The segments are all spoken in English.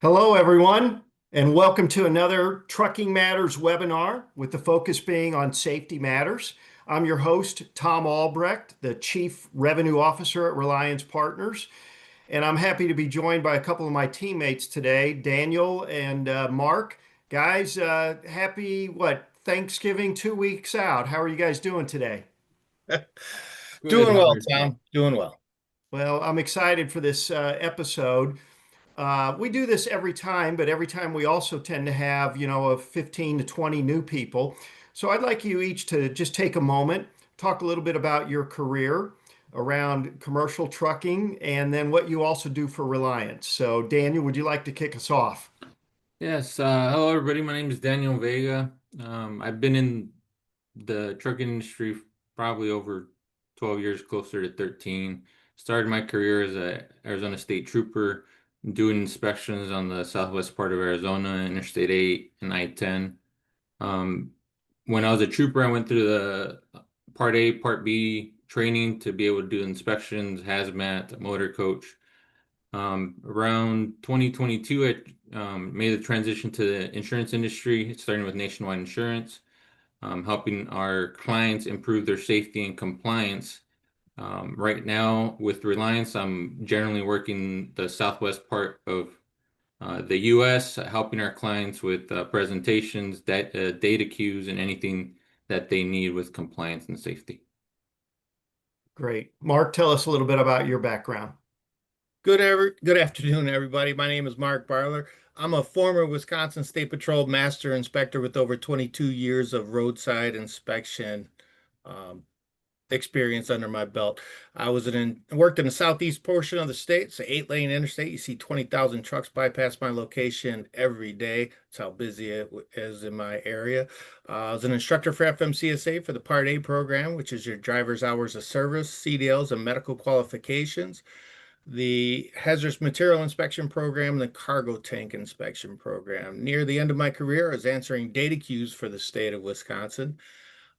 Hello, everyone, and welcome to another Trucking Matters webinar with the focus being on safety matters. I'm your host, Thom Albrecht, the Chief Revenue Officer at Reliance Partners, and I'm happy to be joined by a couple of my teammates today, Daniel and Mark. Guys, happy, Thanksgiving 2 weeks out. How are you guys doing today? Good. Doing How well, are you? Tom. Doing well. Well, I'm excited for this episode. We do this every time, but every time we also tend to have, a 15 to 20 new people. So I'd like you each to just take a moment, talk a little bit about your career around commercial trucking, and then what you also do for Reliance. So Daniel, would you like to kick us off? Yes. Hello, everybody. My name is Daniel Vega. I've been in the trucking industry probably over 12 years, closer to 13. Started my career as a Arizona State Trooper, doing inspections on the southwest part of Arizona, Interstate 8 and I-10. Um, when I was a trooper, I went through the Part A, Part B training to be able to do inspections, hazmat, motor coach. Around 2022, I made the transition to the insurance industry, starting with Nationwide Insurance, helping our clients improve their safety and compliance. Right now, with Reliance, I'm generally working the southwest part of the US, helping our clients with presentations, data queues, and anything that they need with compliance and safety. Great. Mark, tell us a little bit about your background. Good afternoon, everybody. My name is Mark Barlar. I'm a former Wisconsin State Patrol Master Inspector with over 22 years of roadside inspection um, experience under my belt. Worked in the southeast portion of the state. It's an 8-lane interstate. You see 20,000 trucks bypass my location every day. That's how busy it is in my area. I was an instructor for FMCSA for the Part A program, which is your driver's hours of service, CDLs, and medical qualifications, the hazardous material inspection program, and the cargo tank inspection program. Near the end of my career, I was answering data queues for the state of Wisconsin.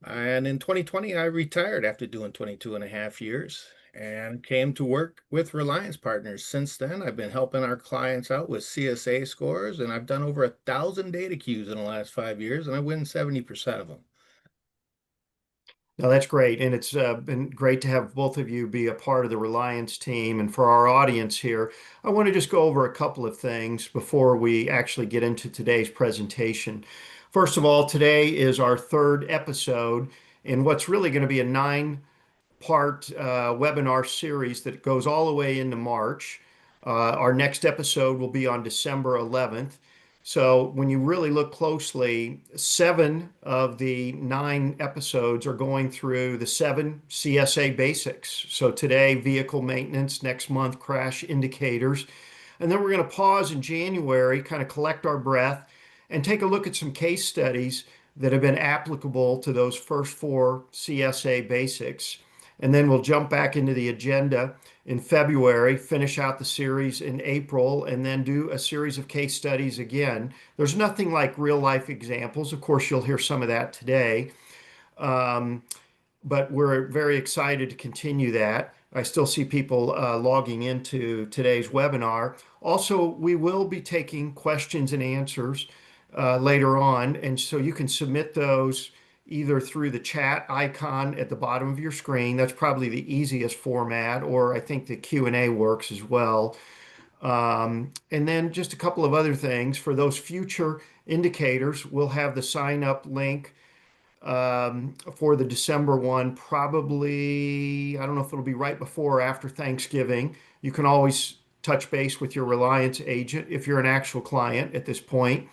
And in 2020, I retired after doing 22 and a half years and came to work with Reliance Partners. Since then, I've been helping our clients out with CSA scores, and I've done over 1,000 data queues in the last 5 years, and I win 70% of them. No, that's great. And it's been great to have both of you be a part of the Reliance team. And for our audience here, I want to just go over a couple of things before we actually get into today's presentation. First of all, today is our third episode in what's really going to be a nine-part webinar series that goes all the way into March. Our next episode will be on December 11th. So when you really look closely, 7 of the 9 episodes are going through the 7 CSA Basics. So today, vehicle maintenance, next month, crash indicators. And then we're going to pause in January, kind of collect our breath, and take a look at some case studies that have been applicable to those first 4 CSA Basics. And then we'll jump back into the agenda in February, finish out the series in April, and then do a series of case studies again. There's nothing like real life examples. Of course, you'll hear some of that today. Um, but we're very excited to continue that. I still see people logging into today's webinar. Also, we will be taking questions and answers later on, and so you can submit those either through the chat icon at the bottom of your screen. That's probably the easiest format, or I think the Q&A works as well. And then just a couple of other things. For those future indicators, we'll have the sign up link for the December one, probably, I don't know if it'll be right before or after Thanksgiving. You can always touch base with your Reliance agent if you're an actual client at this point.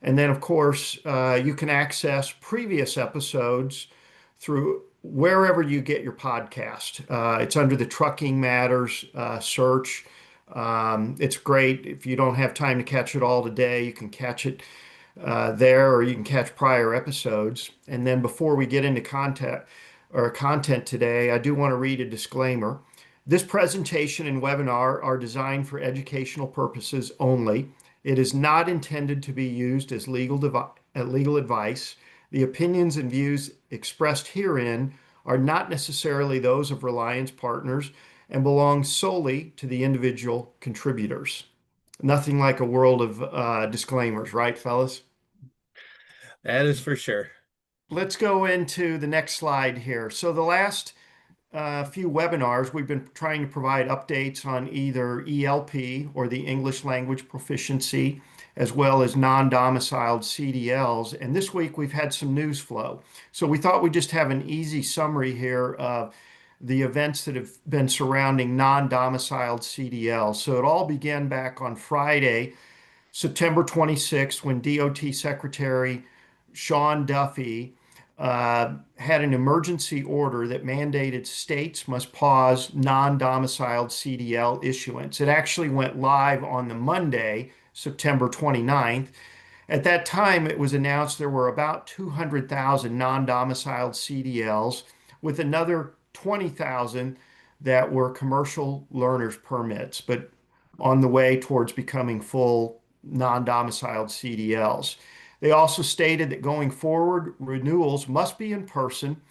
And then, of course, you can access previous episodes through wherever you get your podcast. It's under the Trucking Matters search. It's great. If you don't have time to catch it all today, you can catch it there, or you can catch prior episodes. And then before we get into content today, I do want to read a disclaimer. This presentation and webinar are designed for educational purposes only. It is not intended to be used as legal advice. The opinions and views expressed herein are not necessarily those of Reliance Partners and belong solely to the individual contributors. Nothing like a world of disclaimers, right, fellas? That is for sure. Let's go into the next slide here. So the last few webinars, we've been trying to provide updates on either ELP or the English language proficiency, as well as non-domiciled CDLs. And this week we've had some news flow. So we thought we'd just have an easy summary here of the events that have been surrounding non-domiciled CDLs. So it all began back on Friday, September 26th, when DOT Secretary Sean Duffy had an emergency order that mandated states must pause non-domiciled CDL issuance. It actually went live on the Monday, September 29th. At that time, it was announced there were about 200,000 non-domiciled CDLs, with another 20,000 that were commercial learners permits, but on the way towards becoming full non-domiciled CDLs. They also stated that going forward, renewals must be in person,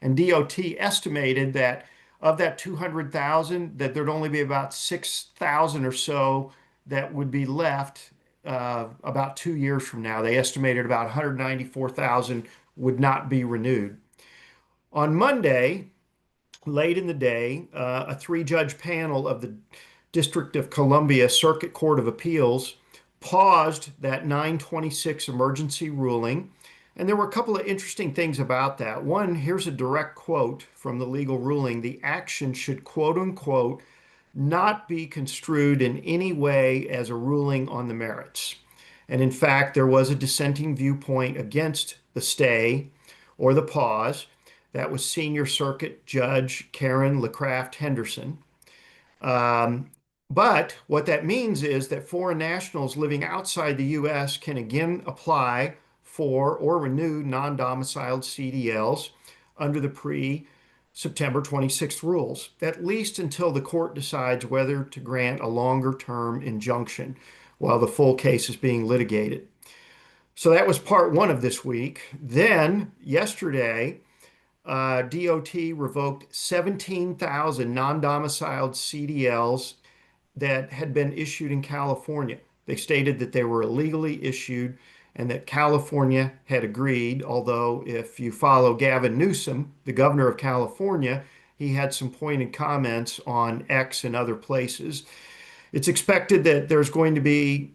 and DOT estimated that of that 200,000, that there'd only be about 6,000 or so that would be left about 2 years from now. They estimated about 194,000 would not be renewed. On Monday, late in the day, a three-judge panel of the District of Columbia Circuit Court of Appeals paused that 926 emergency ruling. And there were a couple of interesting things about that. One, here's a direct quote from the legal ruling. The action should, quote unquote, not be construed in any way as a ruling on the merits. And in fact, there was a dissenting viewpoint against the stay or the pause. That was Senior Circuit Judge Karen LeCraft Henderson. But what that means is that foreign nationals living outside the U.S. can again apply for or renew non-domiciled CDLs under the pre-September 26th rules, at least until the court decides whether to grant a longer-term injunction while the full case is being litigated. So that was part one of this week. Then, yesterday, DOT revoked 17,000 non-domiciled CDLs that had been issued in California. They stated that they were illegally issued and that California had agreed, although if you follow Gavin Newsom, the governor of California, he had some pointed comments on X and other places. It's expected that there's going to be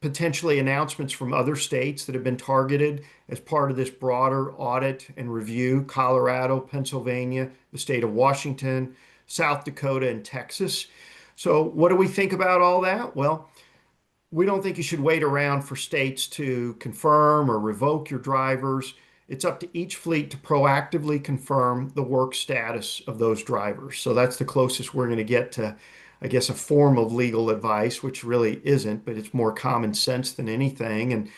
potentially announcements from other states that have been targeted as part of this broader audit and review: Colorado, Pennsylvania, the state of Washington, South Dakota, and Texas. So what do we think about all that? Well, we don't think you should wait around for states to confirm or revoke your drivers. It's up to each fleet to proactively confirm the work status of those drivers. So that's the closest we're going to get to, I guess, a form of legal advice, which really isn't, but it's more common sense than anything. And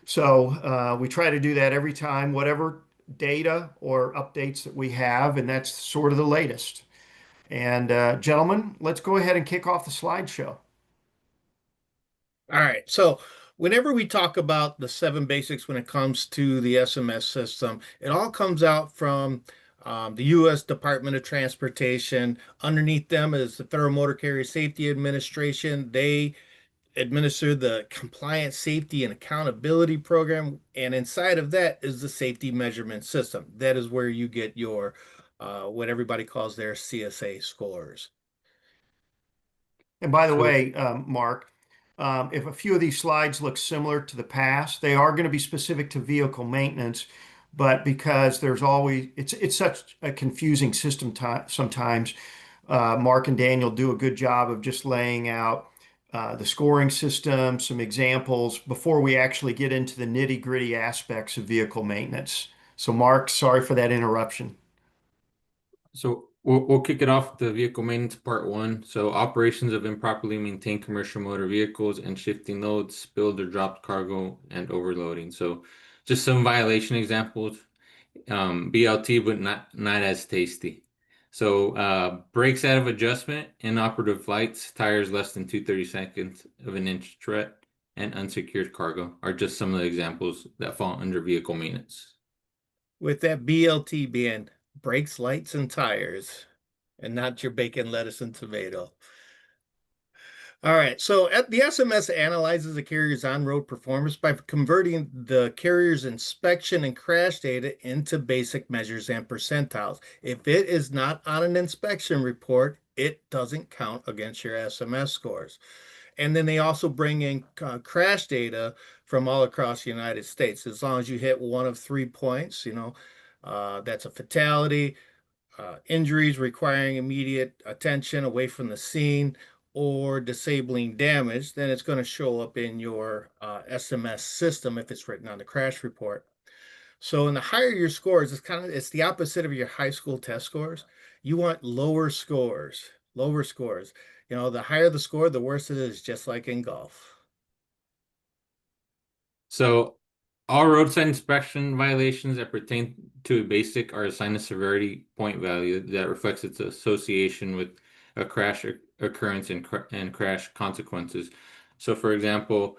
so we try to do that every time, whatever data or updates that we have, and that's sort of the latest. And gentlemen, let's go ahead and kick off the slideshow. All right. So whenever we talk about the 7 basics when it comes to the SMS system, it all comes out from the U.S. Department of Transportation. Underneath them is the Federal Motor Carrier Safety Administration. They administer the Compliance Safety and Accountability Program. And inside of that is the Safety Measurement System. That is where you get your what everybody calls their CSA scores. And by the So, way, Mark, if a few of these slides look similar to the past, they are going to be specific to vehicle maintenance, but because there's always, it's such a confusing system sometimes, Mark and Daniel do a good job of just laying out the scoring system, some examples before we actually get into the nitty-gritty aspects of vehicle maintenance. So Mark, sorry for that interruption. so we'll kick it off with the vehicle maintenance part one. So operations of improperly maintained commercial motor vehicles and shifting loads, spilled or dropped cargo, and overloading. So just some violation examples. BLT, but not as tasty. So brakes out of adjustment, inoperative flights, tires less than 2/32 of an inch tread, and unsecured cargo are just some of the examples that fall under vehicle maintenance. With that BLT being brakes, lights, and tires, and not your bacon, lettuce, and tomato. All right. So the SMS analyzes the carrier's on-road performance by converting the carrier's inspection and crash data into basic measures and percentiles. If it is not on an inspection report, it doesn't count against your SMS scores. And then they also bring in crash data from all across the United States. As long as you hit one of 3 points, that's a fatality, injuries requiring immediate attention away from the scene, or disabling damage, then it's going to show up in your SMS system if it's written on the crash report. So, in the higher your scores, it's the opposite of your high school test scores. You want lower scores, lower scores. The higher the score, the worse it is, just like in golf. So all roadside inspection violations that pertain to a basic are assigned a severity point value that reflects its association with a crash occurrence and crash consequences. So for example,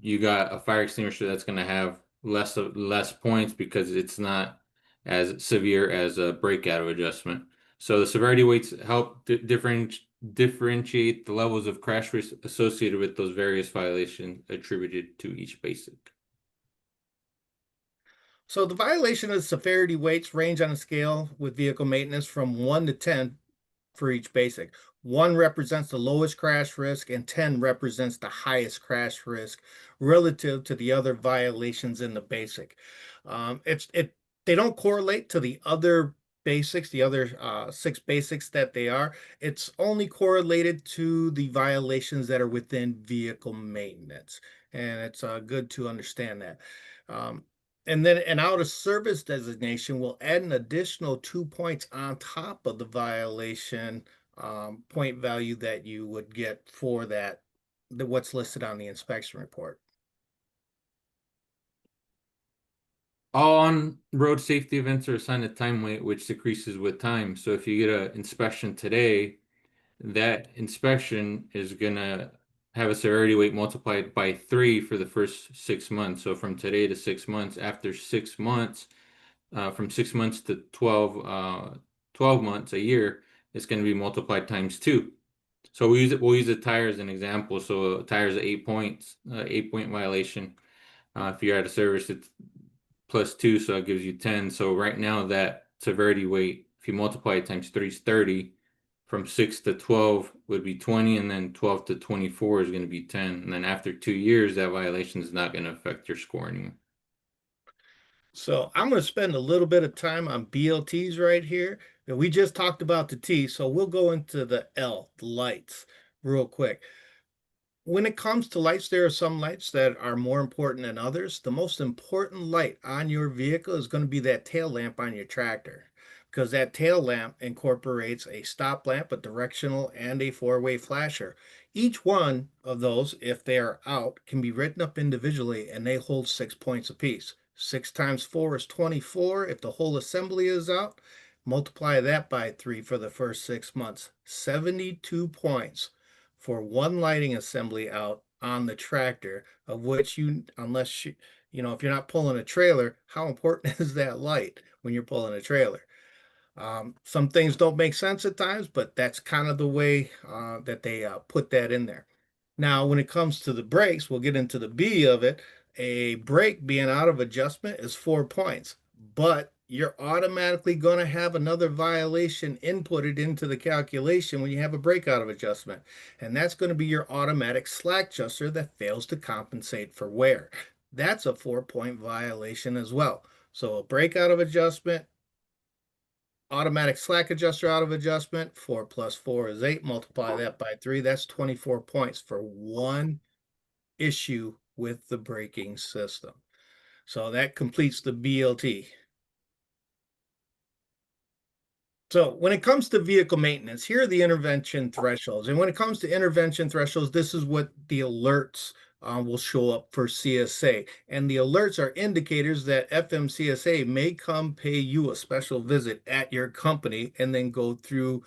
you got a fire extinguisher that's going to have less points because it's not as severe as a breakout adjustment. So the severity weights help differentiate the levels of crash risk associated with those various violations attributed to each basic. So the violation of severity weights range on a scale with vehicle maintenance from 1 to 10 for each basic. 1 represents the lowest crash risk and 10 represents the highest crash risk relative to the other violations in the basic. They don't correlate to the other basics, the other 6 basics that they are. It's only correlated to the violations that are within vehicle maintenance. And it's good to understand that. Um, and then an out of service designation will add an additional 2 points on top of the violation point value that you would get for what's listed on the inspection report. All on-road safety events are assigned a time weight, which decreases with time. So if you get an inspection today, that inspection is gonna have a severity weight multiplied by 3 for the first 6 months. So from today to 6 months, after 6 months, from 6 months to 12 months, a year, it's going to be multiplied times 2. So we'll use a tire as an example. So a tire is 8 points, 8 point violation. If you're at a service, it's plus 2, so it gives you 10. So right now that severity weight, if you multiply it times 3 is 30. From 6 to 12 would be 20, and then 12 to 24 is going to be 10. And then after 2 years, that violation is not going to affect your score anymore. So I'm going to spend a little bit of time on BLTs right here. And we just talked about the T, so we'll go into the L, the lights, real quick. When it comes to lights, there are some lights that are more important than others. The most important light on your vehicle is going to be that tail lamp on your tractor, because that tail lamp incorporates a stop lamp, a directional, and a four-way flasher. Each one of those, if they are out, can be written up individually, and they hold 6 points apiece. 6 times 4 is 24. If the whole assembly is out, multiply that by 3 for the first 6 months. 72 points for one lighting assembly out on the tractor, of which unless if you're not pulling a trailer, how important is that light when you're pulling a trailer? Some things don't make sense at times, but that's kind of the way that they put that in there. Now, when it comes to the brakes, we'll get into the B of it. A brake being out of adjustment is 4 points, but you're automatically going to have another violation inputted into the calculation when you have a brake out of adjustment. And that's going to be your automatic slack adjuster that fails to compensate for wear. That's a 4-point violation as well. So a brake out of adjustment, automatic slack adjuster out of adjustment, 4 plus 4 is 8. Multiply that by 3. That's 24 points for one issue with the braking system. So that completes the BLT. So when it comes to vehicle maintenance, here are the intervention thresholds. And when it comes to intervention thresholds, this is what the alerts will show up for CSA. And the alerts are indicators that FMCSA may come pay you a special visit at your company and then go through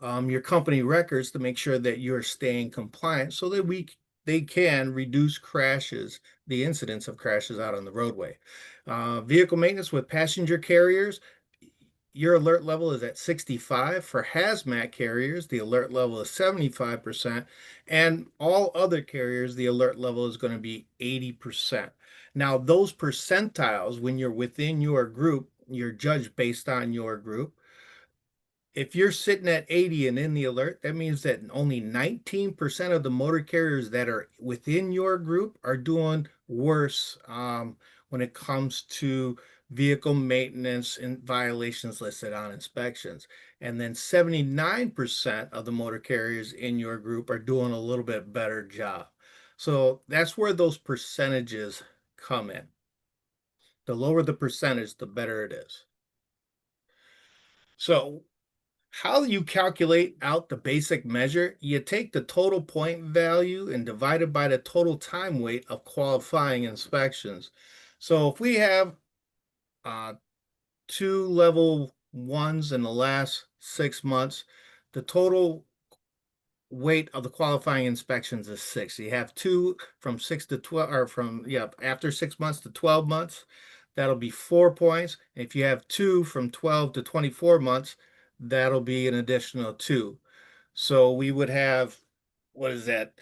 your company records to make sure that you're staying compliant so that they can reduce crashes, the incidence of crashes out on the roadway. Vehicle maintenance with passenger carriers, your alert level is at 65. For hazmat carriers, the alert level is 75%. And all other carriers, the alert level is going to be 80%. Now, those percentiles, when you're within your group, you're judged based on your group. If you're sitting at 80 and in the alert, that means that only 19% of the motor carriers that are within your group are doing worse when it comes to vehicle maintenance and violations listed on inspections. And then 79% of the motor carriers in your group are doing a little bit better job. So that's where those percentages come in. The lower the percentage, the better it is. So how you calculate out the basic measure, you take the total point value and divide it by the total time weight of qualifying inspections. So if we have 2 level 1s in the last 6 months, the total weight of the qualifying inspections is 6. You have 2 from 6 to 12, or after 6 months to 12 months, that'll be 4 points. If you have 2 from 12 to 24 months, that'll be an additional 2. So we would have, what is that?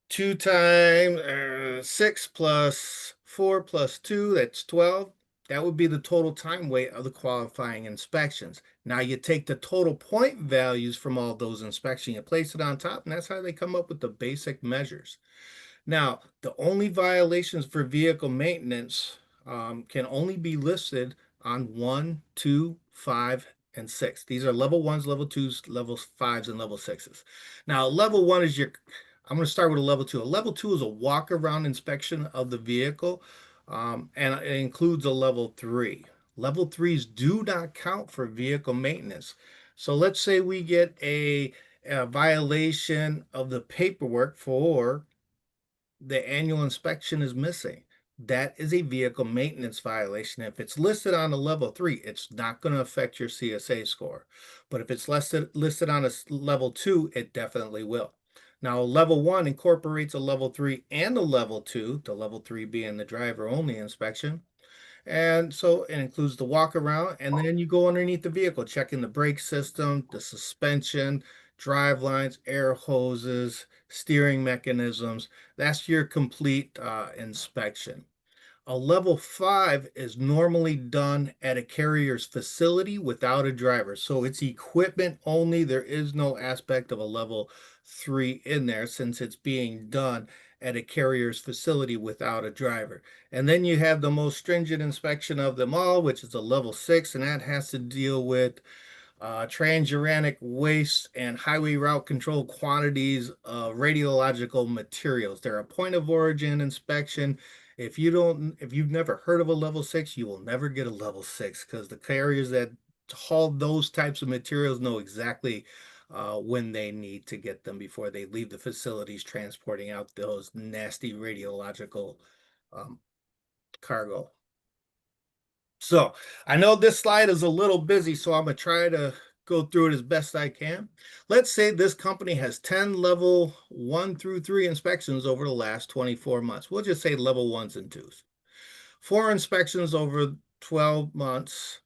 2 times 6 plus 4 plus 2, that's 12. That would be the total time weight of the qualifying inspections. Now you take the total point values from all those inspections, you place it on top, and that's how they come up with the basic measures. Now, the only violations for vehicle maintenance can only be listed on 1, 2, 5, and 6. These are level 1s, level 2s, level 5s, and level 6s. Now, level 1 is I'm going to start with a level 2. A level 2 is a walk-around inspection of the vehicle, and it includes a level 3. Level 3s do not count for vehicle maintenance. So let's say we get a violation of the paperwork for the annual inspection is missing. That is a vehicle maintenance violation. If it's listed on a level 3, it's not going to affect your CSA score. But if it's listed on a level 2, it definitely will. Now, level 1 incorporates a level 3 and a level 2, the level 3 being the driver only inspection. And so it includes the walk around, and then you go underneath the vehicle, checking the brake system, the suspension, drive lines, air hoses, steering mechanisms. That's your complete inspection. A level 5 is normally done at a carrier's facility without a driver. So it's equipment only. There is no aspect of a level 3 in there since it's being done at a carrier's facility without a driver. And then you have the most stringent inspection of them all, which is a level 6, and that has to deal with transuranic waste and highway route control quantities of radiological materials. They're a point of origin inspection. If you've never heard of a level 6, you will never get a level 6 because the carriers that haul those types of materials know exactly when they need to get them before they leave the facilities transporting out those nasty radiological cargo. So I know this slide is a little busy, so I'm going to try to go through it as best I can. Let's say this company has 10 level 1 through 3 inspections over the last 24 months. We'll just say level 1s and 2s. 4 inspections over 12 months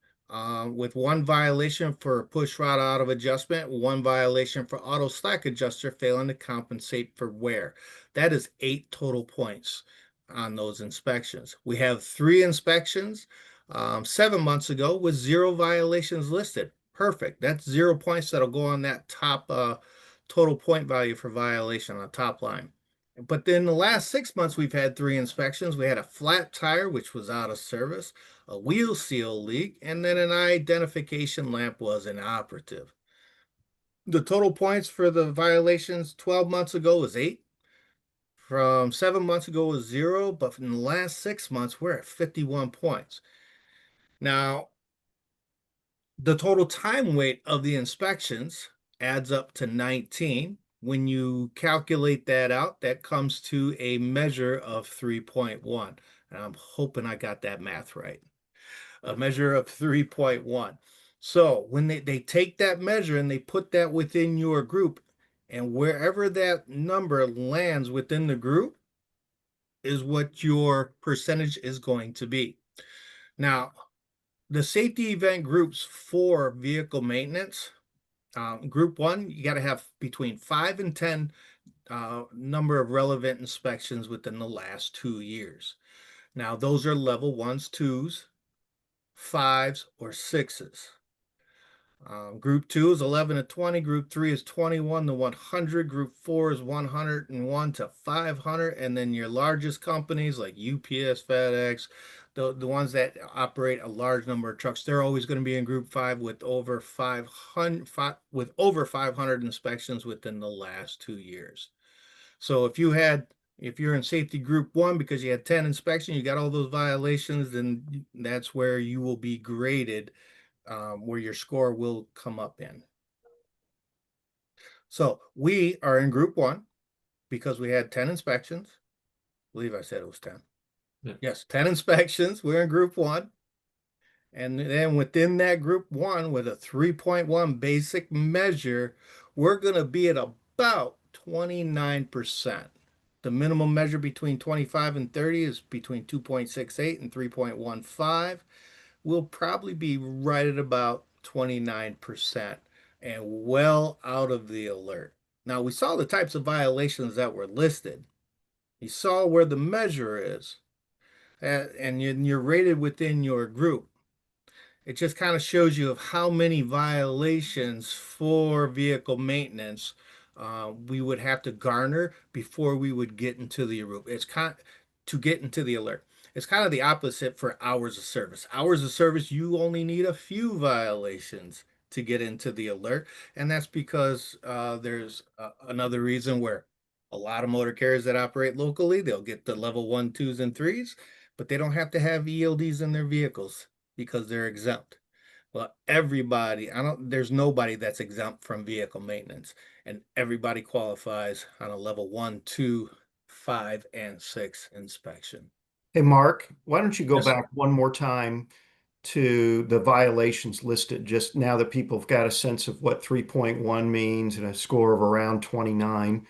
with 1 violation for push rod out of adjustment, 1 violation for auto slack adjuster failing to compensate for wear. That is 8 total points on those inspections. We have 3 inspections 7 months ago with 0 violations listed. Perfect. That's 0 points that'll go on that top total point value for violation on the top line. But then the last 6 months, we've had 3 inspections. We had a flat tire, which was out of service, a wheel seal leak, and then an identification lamp was inoperative. The total points for the violations 12 months ago was 8. From 7 months ago was 0, but in the last 6 months, we're at 51 points. Now, the total time weight of the inspections adds up to 19. When you calculate that out, that comes to a measure of 3.1. And I'm hoping I got that math right. A measure of 3.1. So when they take that measure and they put that within your group, and wherever that number lands within the group is what your percentage is going to be. Now, the safety event groups for vehicle maintenance, group one, you got to have between 5 and 10 number of relevant inspections within the last 2 years. Now, those are level ones, twos, fives, or sixes. Group two is 11 to 20. Group three is 21 to 100. Group four is 101 to 500. And then your largest companies like UPS, FedEx, the ones that operate a large number of trucks, they're always going to be in group five with over 500 inspections within the last 2 years. So if you're in safety group one because you had 10 inspections, you got all those violations, then that's where you will be graded, where your score will come up in. So we are in group one because we had 10 inspections. I believe I said it was 10. Yeah. Yes, 10 inspections. We're in group one. And then within that group one with a 3.1 basic measure, we're going to be at about 29%. The minimum measure between 25 and 30 is between 2.68 and 3.15. We'll probably be right at about 29% and well out of the alert. Now, we saw the types of violations that were listed. You saw where the measure is, and you're rated within your group. It just kind of shows you of how many violations for vehicle maintenance we would have to garner before we would get into the alert. It's kind to get into the alert. It's kind of the opposite for hours of service. Hours of service, you only need a few violations to get into the alert, and that's because there's another reason where a lot of motor carriers that operate locally, they'll get the level one, twos, and threes, but they don't have to have ELDs in their vehicles because they're exempt. Well, everybody, there's nobody that's exempt from vehicle maintenance, and everybody qualifies on a level one, two, five, and six inspection. Hey, Mark, why don't you go Yes, sir. back one more time to the violations listed, just now that people have got a sense of what 3.1 means and a score of around 29.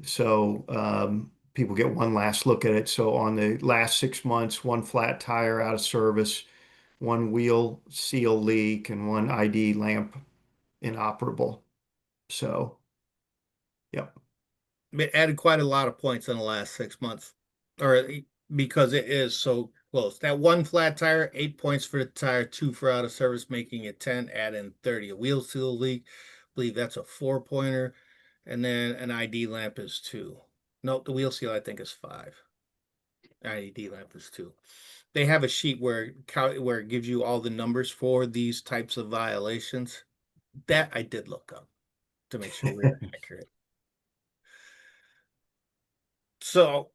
So people get one last look at it. So on the last 6 months, one flat tire out of service, one wheel seal leak, and one ID lamp inoperable. So, yep. It added quite a lot of points in the last 6 months, or because it is so close. That one flat tire, 8 points for the tire, two for out of service, making it 10. Add in 30. A wheel seal leak, I believe that's a 4-pointer, and then an ID lamp is 2. Nope, the wheel seal I think is 5. ID lamp is 2. They have a sheet where it gives you all the numbers for these types of violations. That I did look up to make sure we're accurate. So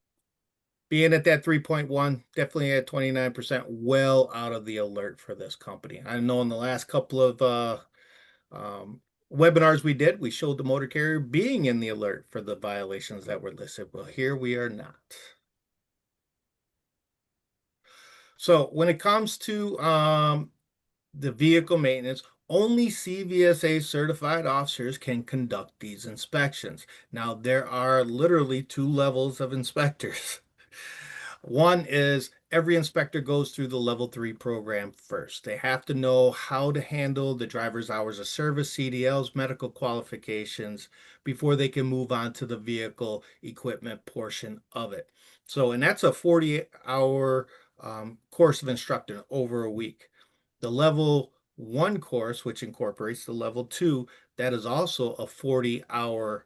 being at that 3.1, definitely at 29%, well out of the alert for this company. I know in the last couple of webinars we did, we showed the motor carrier being in the alert for the violations that were listed. Well, here we are not. So when it comes to the vehicle maintenance, only CVSA certified officers can conduct these inspections. Now, there are literally 2 levels of inspectors. One is every inspector goes through the level 3 program first. They have to know how to handle the driver's hours of service, CDLs, medical qualifications before they can move on to the vehicle equipment portion of it. So, and that's a 40-hour course of instruction over a week. The level 1 course, which incorporates the level 2, that is also a 40-hour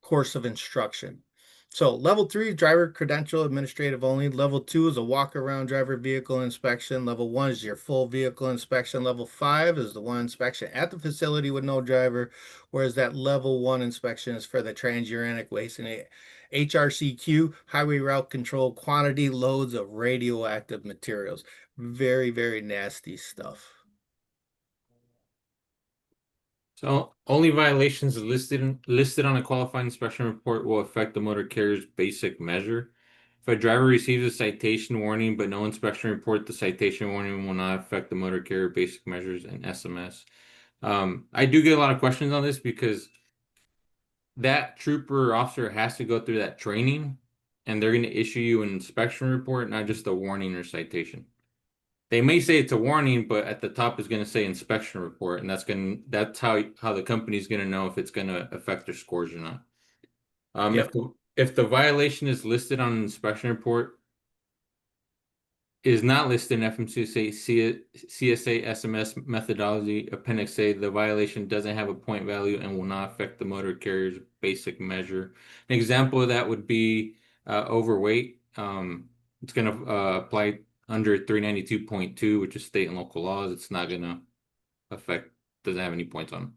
course of instruction. So level 3, driver credential administrative only. Level 2 is a walk around driver vehicle inspection. Level 1 is your full vehicle inspection. Level 5 is the one inspection at the facility with no driver, whereas that level 1 inspection is for the transuranic waste and HRCQ, highway route control, quantity loads of radioactive materials. Very, very nasty stuff. So only violations listed on a qualifying inspection report will affect the motor carrier's basic measure. If a driver receives a citation warning but no inspection report, the citation warning will not affect the motor carrier basic measures and SMS. I do get a lot of questions on this because that trooper or officer has to go through that training and they're going to issue you an inspection report, not just a warning or citation. They may say it's a warning, but at the top is going to say inspection report, and that's how the company's going to know if it's going to affect their scores or not. Yep. If the violation is listed on an inspection report, is not listed in FMCSA CSA SMS methodology Appendix A, the violation doesn't have a point value and will not affect the motor carrier's basic measure. An example of that would be overweight. It's going to apply under 392.2, which is state and local laws. It's not going to affect, doesn't have any points on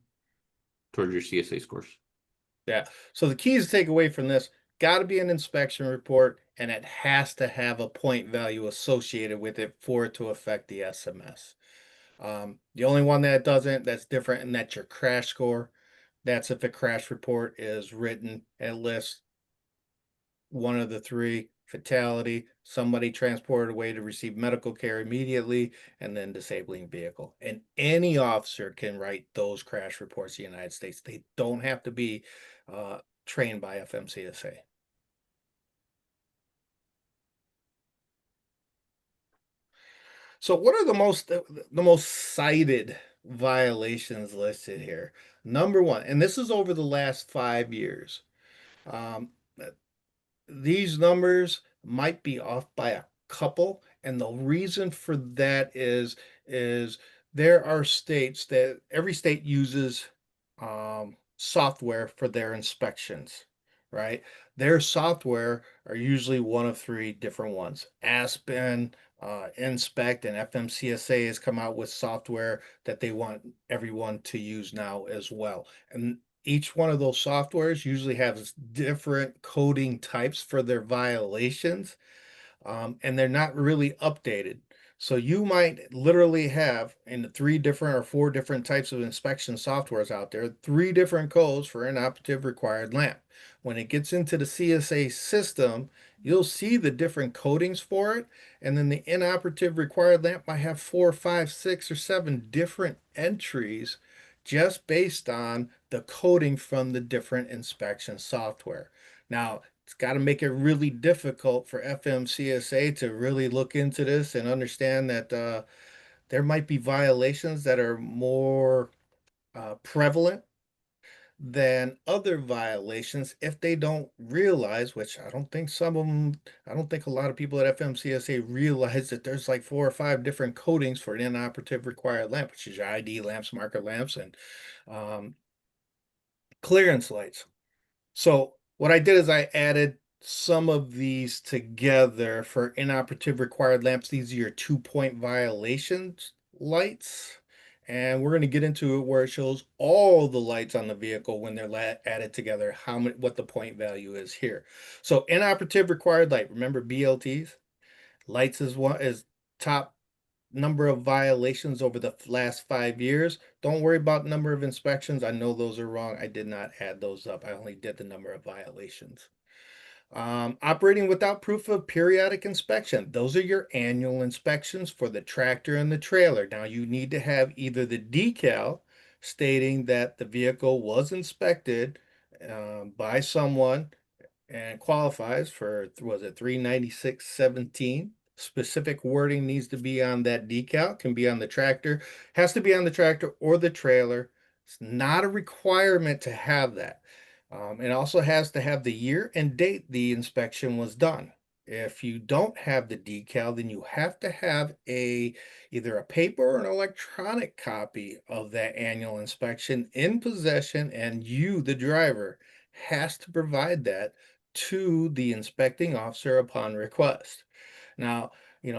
towards your CSA scores. Yeah. So the keys to take away from this, got to be an inspection report, and it has to have a point value associated with it for it to affect the SMS. The only one that doesn't, that's different, and that's your crash score. That's if a crash report is written and lists one of the three: fatality, somebody transported away to receive medical care immediately, and then disabling vehicle. And any officer can write those crash reports in the United States. They don't have to be trained by FMCSA. So what are the most cited violations listed here? Number one, and this is over the last 5 years. Um, these numbers might be off by a couple, and the reason for that is there are states that every state uses software for their inspections, right? Their software are usually one of three different ones: Aspen, Inspect, and FMCSA has come out with software that they want everyone to use now as well. And each one of those softwares usually has different coding types for their violations, and they're not really updated. So you might literally have in the three different or four different types of inspection softwares out there, three different codes for inoperative required lamp. When it gets into the CSA system, you'll see the different codings for it, and then the inoperative required lamp might have 4, 5, 6, or 7 different entries just based on the coding from the different inspection software. Now, it's got to make it really difficult for FMCSA to really look into this and understand that there might be violations that are more prevalent than other violations if they don't realize, which I don't think some of them, I don't think a lot of people at FMCSA realize that there's like 4 or 5 different coatings for an inoperative required lamp, which is your ID lamps, marker lamps, and um, clearance lights. So what I did is I added some of these together for inoperative required lamps. These are your 2-point violations lights. And we're going to get into it where it shows all the lights on the vehicle when they're added together, what the point value is here. So inoperative required light, remember BLTs? Lights is top number of violations over the last 5 years. Don't worry about number of inspections. I know those are wrong. I did not add those up. I only did the number of violations. Operating without proof of periodic inspection. Those are your annual inspections for the tractor and the trailer. Now you need to have either the decal stating that the vehicle was inspected by someone and qualifies for, was it 396.17? Specific wording needs to be on that decal, can be on the tractor, has to be on the tractor or the trailer. It's not a requirement to have that. It also has to have the year and date the inspection was done. If you don't have the decal, then you have to have either a paper or an electronic copy of that annual inspection in possession, and you, the driver, has to provide that to the inspecting officer upon request. Now, a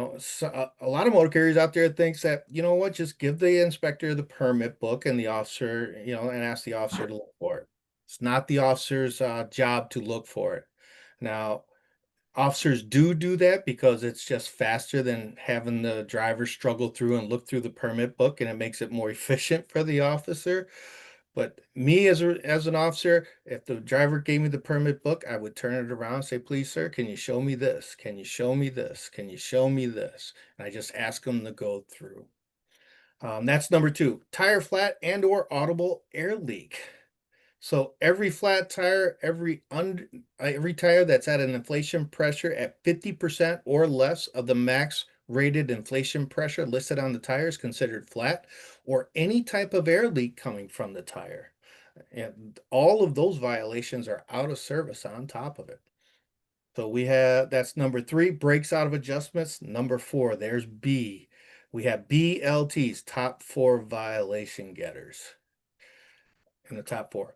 lot of motor carriers out there thinks that, you know what, just give the inspector the permit book and the officer, and ask the officer to look for it. It's not the officer's job to look for it. Now, officers do that because it's just faster than having the driver struggle through and look through the permit book, and it makes it more efficient for the officer. But me as an officer, if the driver gave me the permit book, I would turn it around and say, please, sir, can you show me this? Can you show me this? Can you show me this? And I just ask them to go through. That's number two: tire flat and or audible air leak. So every flat tire, every tire that's at an inflation pressure at 50% or less of the max rated inflation pressure listed on the tire is considered flat, or any type of air leak coming from the tire. And all of those violations are out of service on top of it. So we have, that's number 3, brakes out of adjustments. Number 4, there's B. We have BLTs, top 4 violation getters in the top 4.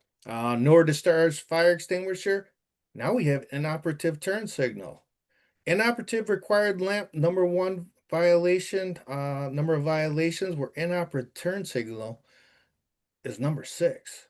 Nor discharge fire extinguisher. Now we have inoperative turn signal. Inoperative required lamp, number 1 violation, number of violations where inoperative turn signal is number 6.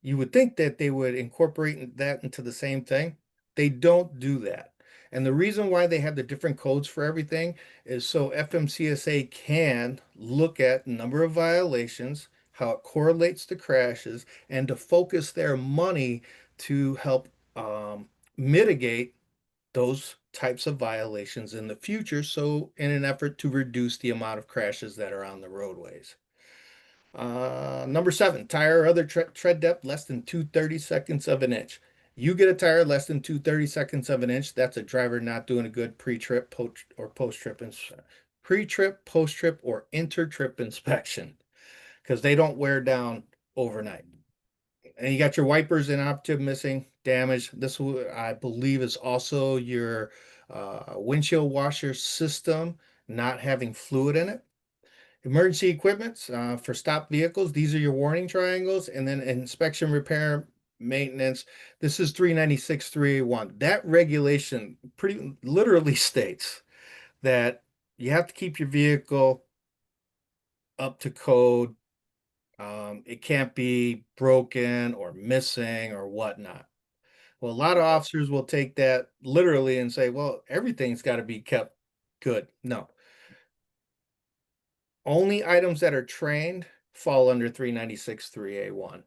You would think that they would incorporate that into the same thing. They don't do that. And the reason why they have the different codes for everything is so FMCSA can look at number of violations, how it correlates to crashes, and to focus their money to help mitigate those types of violations in the future. So in an effort to reduce the amount of crashes that are on the roadways. Number 7, tire or other tread depth less than 2/32 of an inch. You get a tire less than 2/32 of an inch, that's a driver not doing a good pre-trip or post-trip pre-trip, post-trip, or inter-trip inspection because they don't wear down overnight. And you got your wipers inoperative, missing, damaged. This, I believe, is also your windshield washer system not having fluid in it. Emergency equipment for stopped vehicles. These are your warning triangles. And then inspection, repair, maintenance. This is 396-3A1. That regulation pretty literally states that you have to keep your vehicle up to code. It can't be broken or missing or whatnot. Well, a lot of officers will take that literally and say, well, everything's got to be kept good. No. Only items that are trained fall under 396-3A1.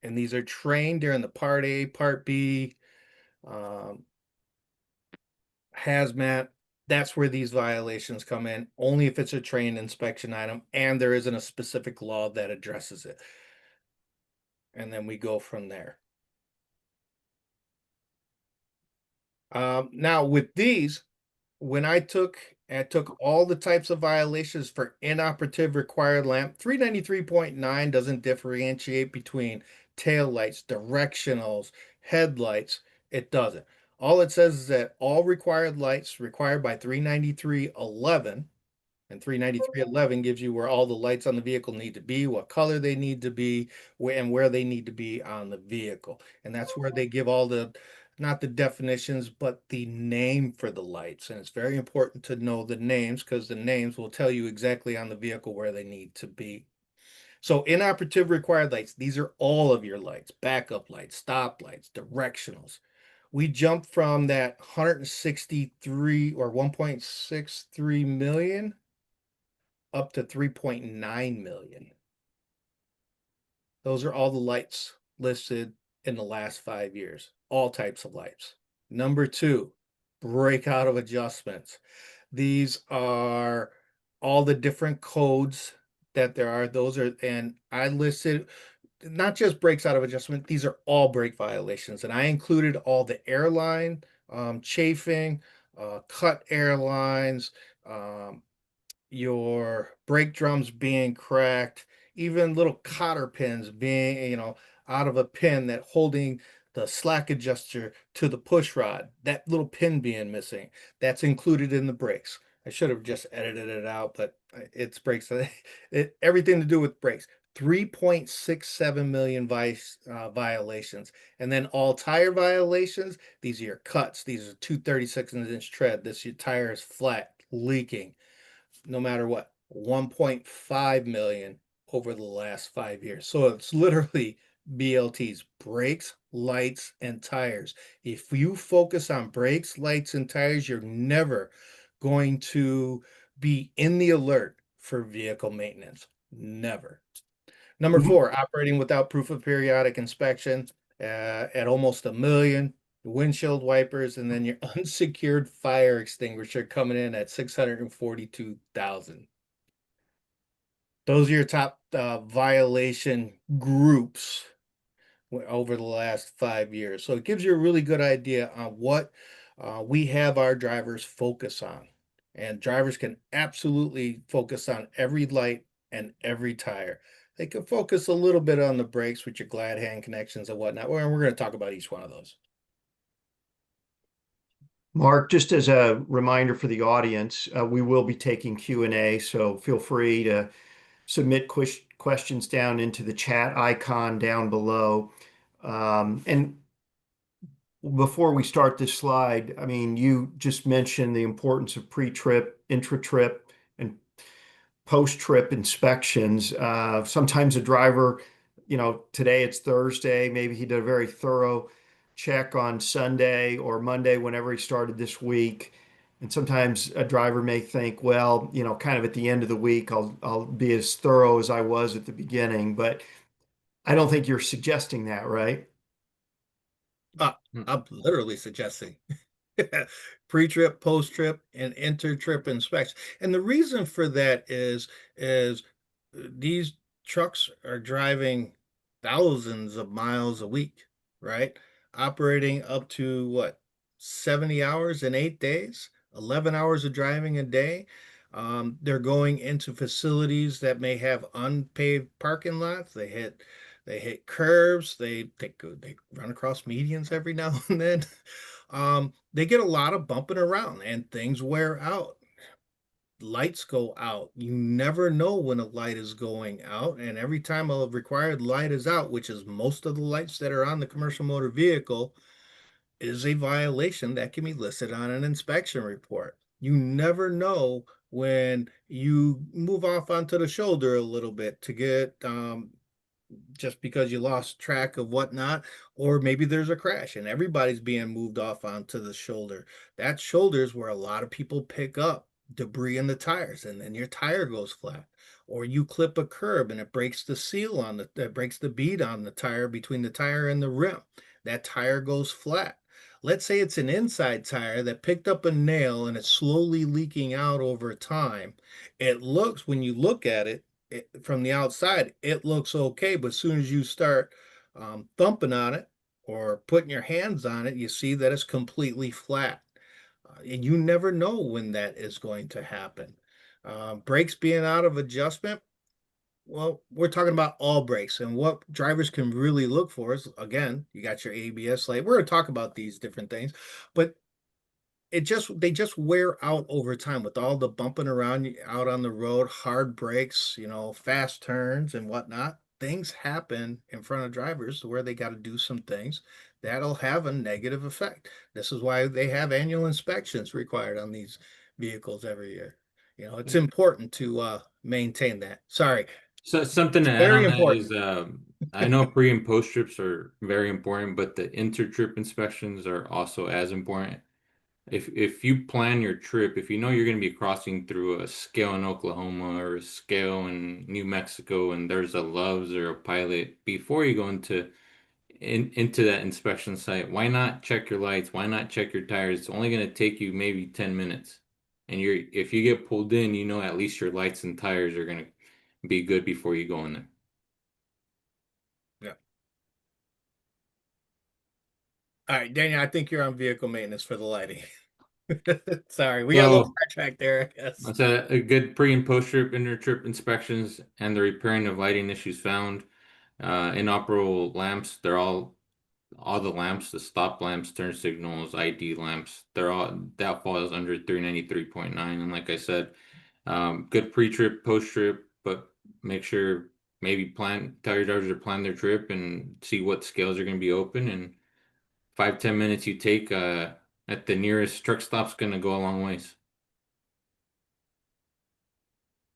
And these are trained during the Part A, Part B, hazmat. That's where these violations come in, only if it's a trained inspection item and there isn't a specific law that addresses it. And then we go from there. Now with these, when I took all the types of violations for inoperative required lamp, 393.9 doesn't differentiate between tail lights, directionals, headlights. It doesn't. All it says is that all required lights required by 393.11, and 393.11 gives you where all the lights on the vehicle need to be, what color they need to be, and where they need to be on the vehicle. And that's where they give all the, not the definitions, but the name for the lights. And it's very important to know the names because the names will tell you exactly on the vehicle where they need to be. So inoperative required lights, these are all of your lights, backup lights, stop lights, directionals. We jumped from that 163 or 1.63 million up to 3.9 million. Those are all the lights listed in the last 5 years, all types of lights. Number 2, breakout of adjustments. These are all the different codes that there are. Those are, and I listed not just breaks out of adjustment, these are all brake violations. And I included all the airline, chafing, cut airlines, your brake drums being cracked, even little cotter pins being, out of a pin that holding the slack adjuster to the push rod, that little pin being missing, that's included in the brakes. I should have just edited it out, but it's brakes. Everything to do with brakes. 3.67 million violations. And then all tire violations, these are your cuts. These are 2/36-inch tread. Your tire is flat, leaking. No matter what, 1.5 million over the last 5 years. So it's literally BLTs, brakes, lights, and tires. If you focus on brakes, lights, and tires, you're never going to be in the alert for vehicle maintenance. Never. Number 4, operating without proof of periodic inspection at almost 1 million. Windshield wipers, and then your unsecured fire extinguisher coming in at 642,000. Those are your top violation groups over the last 5 years. So it gives you a really good idea on what we have our drivers focus on. and drivers can absolutely focus on every light and every tire. They can focus a little bit on the brakes with your glad hand connections and whatnot. We're going to talk about each one of those. Mark, just as a reminder for the audience, we will be taking Q&A, so feel free to submit questions down into the chat icon down below. And before we start this slide, I mean, you just mentioned the importance of pre-trip, intra-trip, and post-trip inspections. Sometimes a driver, today it's Thursday, maybe he did a very thorough check on Sunday or Monday, whenever he started this week. And sometimes a driver may think, well, kind of at the end of the week, I'll be as thorough as I was at the beginning. But I don't think you're suggesting that, right? I'm literally suggesting pre-trip, post-trip, and inter-trip inspection. And the reason for that is these trucks are driving thousands of miles a week, right? Operating up to what, 70 hours in 8 days, 11 hours of driving a day. They're going into facilities that may have unpaved parking lots. They hit curves. They run across medians every now and then. They get a lot of bumping around and things wear out. Lights go out. You never know when a light is going out. And every time a required light is out, which is most of the lights that are on the commercial motor vehicle, is a violation that can be listed on an inspection report. You never know when you move off onto the shoulder a little bit to get just because you lost track of whatnot, or maybe there's a crash and everybody's being moved off onto the shoulder. That shoulder is where a lot of people pick up debris in the tires, and then your tire goes flat. Or you clip a curb and it breaks the seal on that breaks the bead on the tire between the tire and the rim. That tire goes flat. Let's say it's an inside tire that picked up a nail and it's slowly leaking out over time. It looks, when you look at it, from the outside, it looks okay, but as soon as you start thumping on it or putting your hands on it, you see that it's completely flat. And you never know when that is going to happen. Brakes being out of adjustment, well, we're talking about all brakes, and what drivers can really look for is, again, you got your ABS light. We're going to talk about these different things, but they just wear out over time with all the bumping around out on the road, hard brakes, fast turns and whatnot. Things happen in front of drivers where they got to do some things that'll have a negative effect. This is why they have annual inspections required on these vehicles every year. It's important to maintain that. Sorry, So something to add very on that is, important. I know pre and post trips are very important, but the inter trip inspections are also as important. If you plan your trip, if you know you're going to be crossing through a scale in Oklahoma or a scale in New Mexico, and there's a Love's or a Pilot, before you go into that inspection site, why not check your lights? Why not check your tires? It's only going to take you maybe 10 minutes. And if you get pulled in, you know at least your lights and tires are going to be good before you go in there. Yeah. All right, Daniel, I think you're on vehicle maintenance for the lighting. Sorry, we got a little So sidetracked there, I guess. that's a good pre and post trip, inter trip inspections and the repairing of lighting issues found. Inoperable lamps, they're all the lamps, the stop lamps, turn signals, ID lamps, that falls under 393.9. And like I said, good pre-trip, post-trip, but make sure tell your drivers to plan their trip and see what scales are going to be open. And 5-10 minutes you take at the nearest truck stop's going to go a long ways.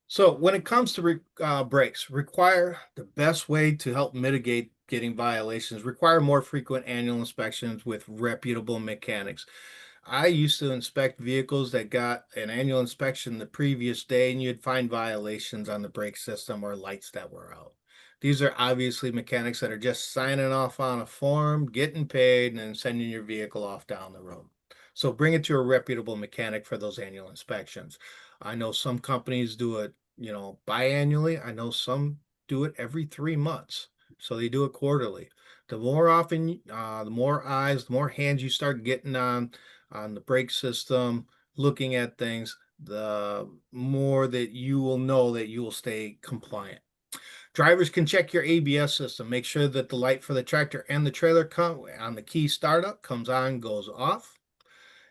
So when it comes to brakes, require the best way to help mitigate getting violations, require more frequent annual inspections with reputable mechanics. I used to inspect vehicles that got an annual inspection the previous day, and you'd find violations on the brake system or lights that were out. These are obviously mechanics that are just signing off on a form, getting paid, and then sending your vehicle off down the road. So bring it to a reputable mechanic for those annual inspections. I know some companies do it, biannually. I know some do it every 3 months. So they do it quarterly. The more often, the more eyes, the more hands you start getting on the brake system, looking at things, the more that you will know that you will stay compliant. Drivers can check your ABS system. Make sure that the light for the tractor and the trailer come on the key startup comes on, goes off.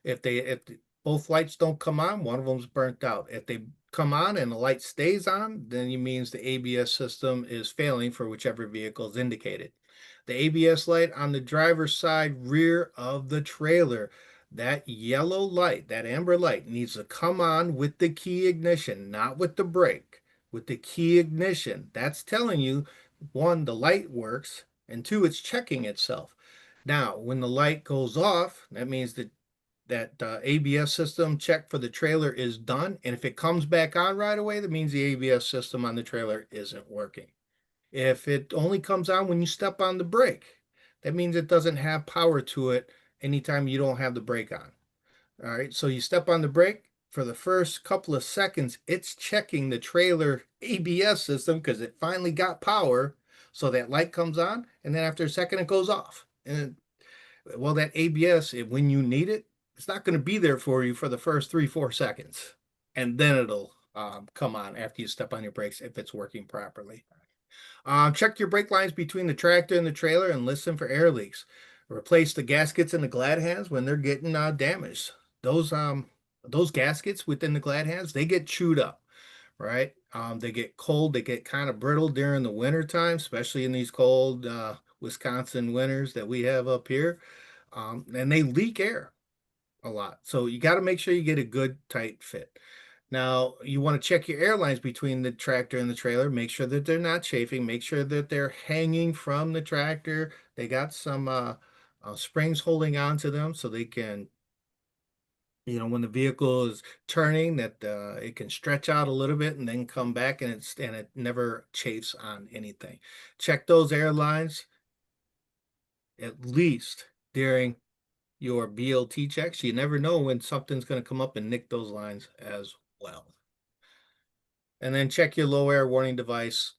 If both lights don't come on, one of them's burnt out. If they come on and the light stays on, then it means the ABS system is failing for whichever vehicle is indicated. The ABS light on the driver's side rear of the trailer, that yellow light, that amber light, needs to come on with the key ignition, not with the brake, with the key ignition. That's telling you, one, the light works, and two, it's checking itself. Now, when the light goes off, that means that ABS system check for the trailer is done. And if it comes back on right away, that means the ABS system on the trailer isn't working. If it only comes on when you step on the brake, that means it doesn't have power to it anytime you don't have the brake on. All right, so you step on the brake. For the first couple of seconds, it's checking the trailer ABS system because it finally got power. So that light comes on, and then after a second, it goes off. And well, that ABS, when you need it, it's not going to be there for you for the first 3-4 seconds. And then it'll come on after you step on your brakes if it's working properly. Check your brake lines between the tractor and the trailer and listen for air leaks. Replace the gaskets in the glad hands when they're getting damaged. Those gaskets within the glad hands, they get chewed up, right? They get cold, they get kind of brittle during the winter time, especially in these cold Wisconsin winters that we have up here. And they leak air a lot. So you got to make sure you get a good tight fit. Now, you want to check your air lines between the tractor and the trailer. Make sure that they're not chafing. Make sure that they're hanging from the tractor. They got some springs holding on to them so they can, when the vehicle is turning, that it can stretch out a little bit and then come back, and it never chafes on anything. Check those air lines at least during your BLT checks. You never know when something's going to come up and nick those lines as well. And then check your low air warning device,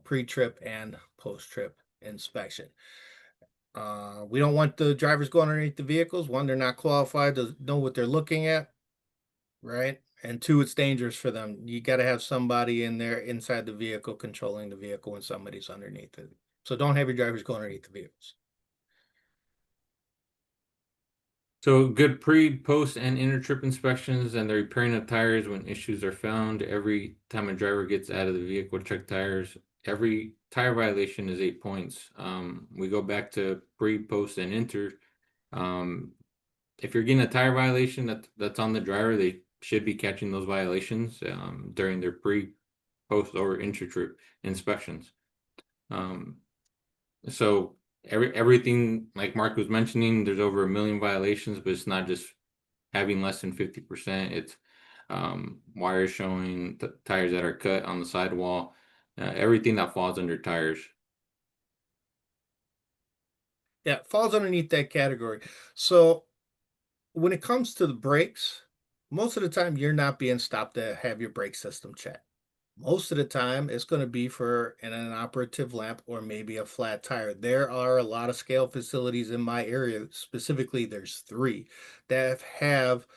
pre-trip and post-trip inspection. We don't want the drivers going underneath the vehicles. One, they're not qualified to know what they're looking at, right? And two, it's dangerous for them. You got to have somebody in there inside the vehicle controlling the vehicle when somebody's underneath it. So don't have your drivers go underneath the vehicles. So good pre, post, and inter-trip inspections and the repairing of tires when issues are found. Every time a driver gets out of the vehicle to check tires, every tire violation is 8 points. We go back to pre, post, and inter. If you're getting a tire violation that's on the driver, they should be catching those violations during their pre, post, or inter-trip inspections. So everything, like Mark was mentioning, there's over 1 million violations, but it's not just having less than 50%. It's wires showing, tires that are cut on the sidewall, everything that falls under tires. Yeah, it falls underneath that category. So when it comes to the brakes, most of the time you're not being stopped to have your brake system checked. Most of the time, it's going to be for an inoperative lamp or maybe a flat tire. There are a lot of scale facilities in my area. Specifically, there's 3 that have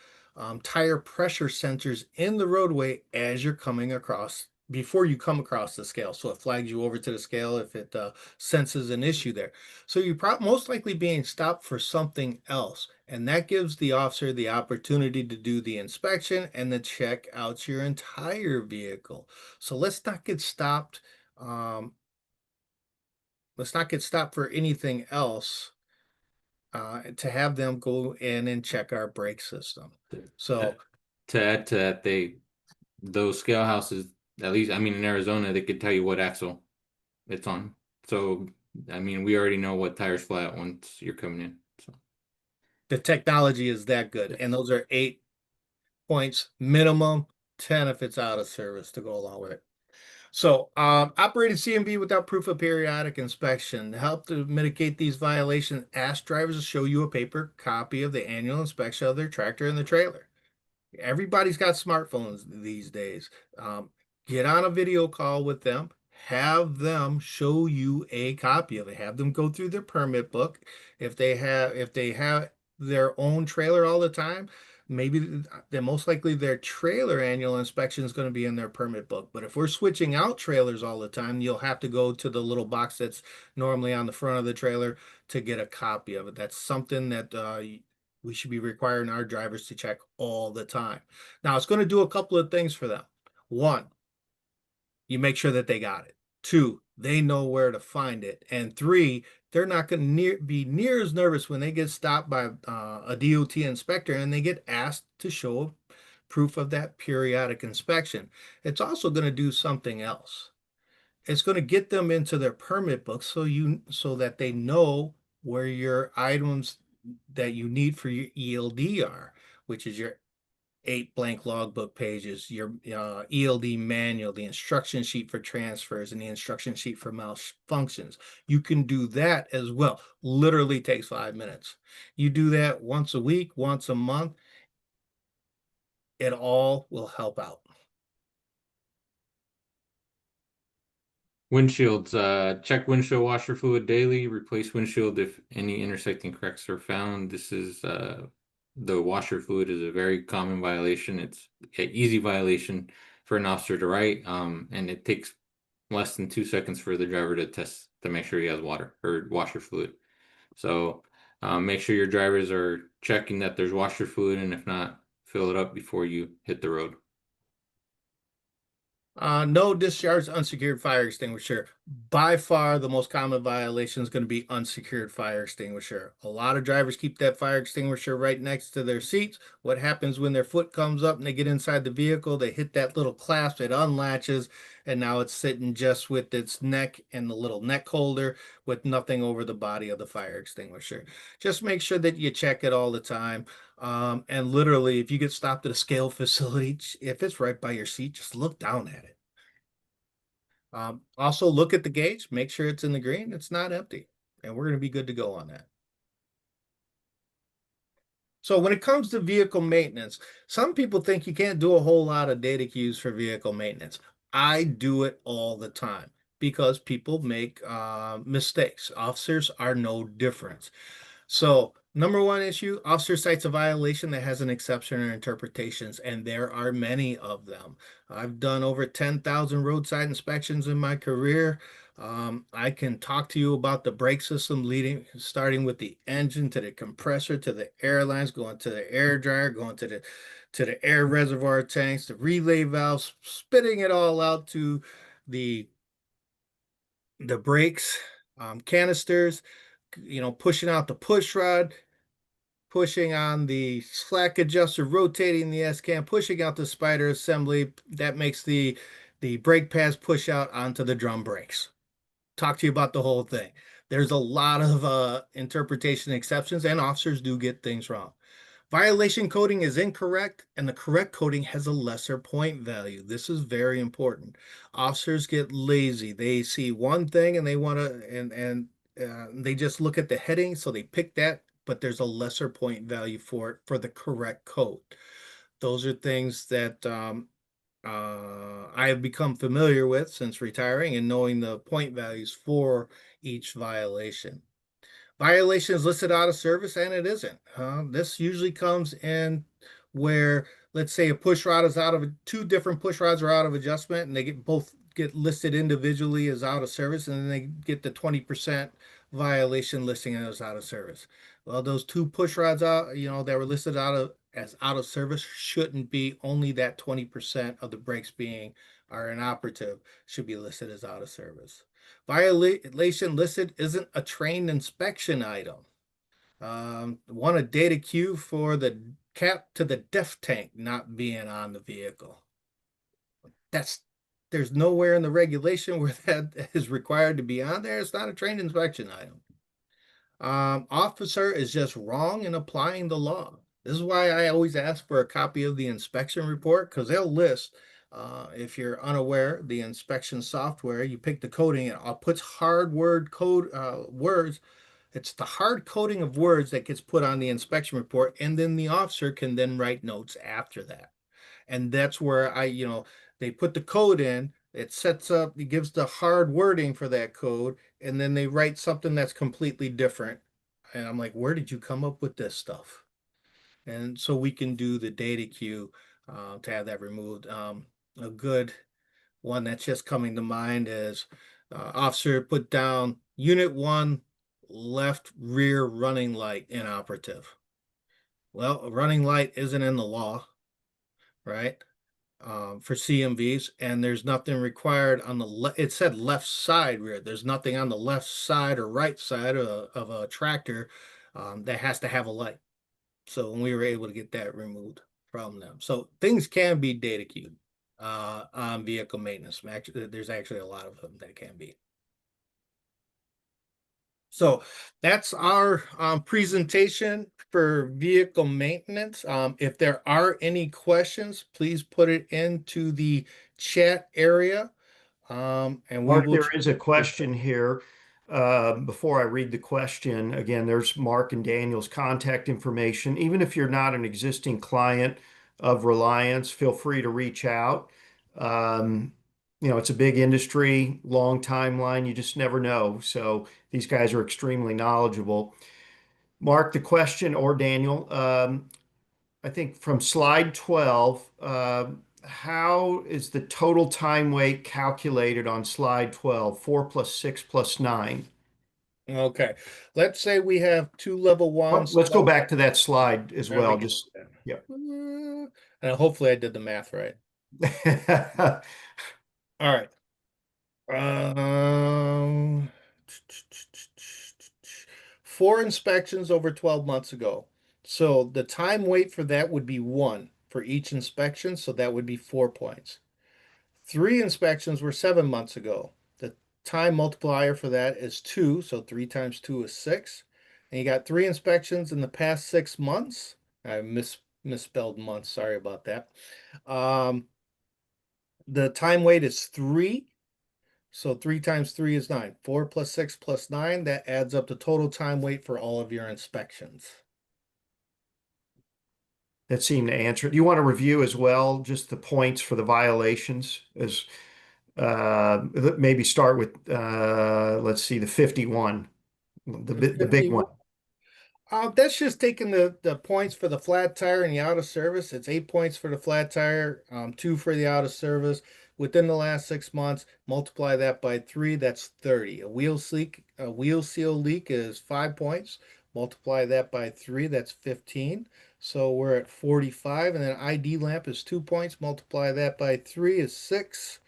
tire pressure sensors in the roadway as you're coming across, before you come across the scale. So it flags you over to the scale if it senses an issue there. So you're most likely being stopped for something else. And that gives the officer the opportunity to do the inspection and to check out your entire vehicle. So let's not get stopped. Let's not get stopped for anything else to have them go in and check our brake system. So to add to that, those scale houses, at least, I mean, in Arizona, they could tell you what axle it's on. So, I mean, we already know what tire's flat once you're coming in. So the technology is that good. And those are 8 points minimum, 10 if it's out of service to go along with it. So, operating CMV without proof of periodic inspection. To help to mitigate these violations, ask drivers to show you a paper copy of the annual inspection of their tractor and the trailer. Everybody's got smartphones these days. Get on a video call with them. Have them show you a copy of it. Have them go through their permit book. If they have their own trailer all the time, maybe then most likely their trailer annual inspection is going to be in their permit book. But if we're switching out trailers all the time, you'll have to go to the little box that's normally on the front of the trailer to get a copy of it. That's something that we should be requiring our drivers to check all the time. Now, it's going to do a couple of things for them. One, you make sure that they got it. Two, they know where to find it. And three, they're not going to be near as nervous when they get stopped by a DOT inspector and they get asked to show proof of that periodic inspection. It's also going to do something else. It's going to get them into their permit book so that they know where your items that you need for your ELD are, which is your 8 blank logbook pages, your ELD manual, the instruction sheet for transfers, and the instruction sheet for malfunctions. You can do that as well. Literally takes 5 minutes. You do that once a week, once a month. It all will help out. Windshields, check windshield washer fluid daily, replace windshield if any intersecting cracks are found. This is the washer fluid is a very common violation. It's an easy violation for an officer to write, and it takes less than 2 seconds for the driver to test to make sure he has water or washer fluid. So make sure your drivers are checking that there's washer fluid, and if not, fill it up before you hit the road. No discharge unsecured fire extinguisher. By far, the most common violation is going to be unsecured fire extinguisher. A lot of drivers keep that fire extinguisher right next to their seats. What happens when their foot comes up and they get inside the vehicle? They hit that little clasp, it unlatches, and now it's sitting just with its neck and the little neck holder with nothing over the body of the fire extinguisher. Just make sure that you check it all the time. And literally, if you get stopped at a scale facility, if it's right by your seat, just look down at it. Also, look at the gauge, make sure it's in the green, it's not empty, and we're going to be good to go on that. So when it comes to vehicle maintenance, some people think you can't do a whole lot of data queues for vehicle maintenance. I do it all the time because people make mistakes. Officers are no different. So, number one issue, officer cites a violation that has an exception or interpretations, and there are many of them. I've done over 10,000 roadside inspections in my career. I can talk to you about the brake system starting with the engine to the compressor to the air lines, going to the air dryer, going to the air reservoir tanks, the relay valves, spitting it all out to the brakes, canisters, pushing out the push rod, pushing on the slack adjuster, rotating the S-cam, pushing out the spider assembly. That makes the brake pads push out onto the drum brakes. Talk to you about the whole thing. There's a lot of interpretation exceptions, and officers do get things wrong. Violation coding is incorrect, and the correct coding has a lesser point value. This is very important. Officers get lazy. They see one thing and they want to, and they just look at the heading, so they pick that, but there's a lesser point value for it for the correct code. Those are things that I have become familiar with since retiring and knowing the point values for each violation. Violation is listed out of service, and it isn't. This usually comes in where, let's say, a push rod is two different push rods are out of adjustment, and they both get listed individually as out of service, and then they get the 20% violation listing as out of service. Well, those two push rods out, that were listed as out of service shouldn't be. Only that 20% of the brakes are inoperative should be listed as out of service. Violation listed isn't a trained inspection item. Want a data queue for the cap to the def tank not being on the vehicle. There's nowhere in the regulation where that is required to be on there. It's not a trained inspection item. Officer is just wrong in applying the law. This is why I always ask for a copy of the inspection report, because they'll list, if you're unaware, the inspection software, you pick the coding, and it puts hard word code words. It's the hard coding of words that gets put on the inspection report, and then the officer can then write notes after that. And that's where they put the code in, it gives the hard wording for that code, and then they write something that's completely different. And I'm like, where did you come up with this stuff? And so we can do the data queue to have that removed. A good one that's just coming to mind is officer put down unit 1 left rear running light inoperative. Well, a running light isn't in the law, right? For CMVs, and there's nothing required on the it said left side rear. There's nothing on the left side or right side of a tractor that has to have a light. So we were able to get that removed from them. So things can be data queued on vehicle maintenance. Actually, there's actually a lot of them that can be. So that's our presentation for vehicle maintenance. If there are any questions, please put it into the chat area. And we Mark, will. there is a question here. Before I read the question, again, there's Mark and Daniel's contact information. Even if you're not an existing client of Reliance, feel free to reach out. It's a big industry, long timeline. You just never know. So these guys are extremely knowledgeable. Mark, the question, or Daniel, I think from slide 12, how is the total time weight calculated on slide 12? 4 plus 6 plus 9. Okay, let's say we have 2 level Oh, 1s. let's go back to that slide as There we well. go. Just, yeah. And hopefully I did the math right. All right. Um, 4 inspections over 12 months ago. So the time wait for that would be 1 for each inspection. So that would be 4 points. 3 inspections were 7 months ago. The time multiplier for that is 2. So 3 times 2 is 6. And you got 3 inspections in the past 6 months. I misspelled months. Sorry about that. The time wait is 3. So 3 times 3 is 9. 4 plus 6 plus 9, that adds up the total time wait for all of your inspections. That seemed to answer it. Do you want to review as well just the points for the violations as maybe start with let's see, the 51, the big one. That's just taking the points for the flat tire and the out of service. It's 8 points for the flat tire, 2 for the out of service. Within the last 6 months, multiply that by 3, that's 30. A wheel seal leak is 5 points. Multiply that by 3, that's 15. So we're at 45. And then ID lamp is 2 points. Multiply that by 3 is 6.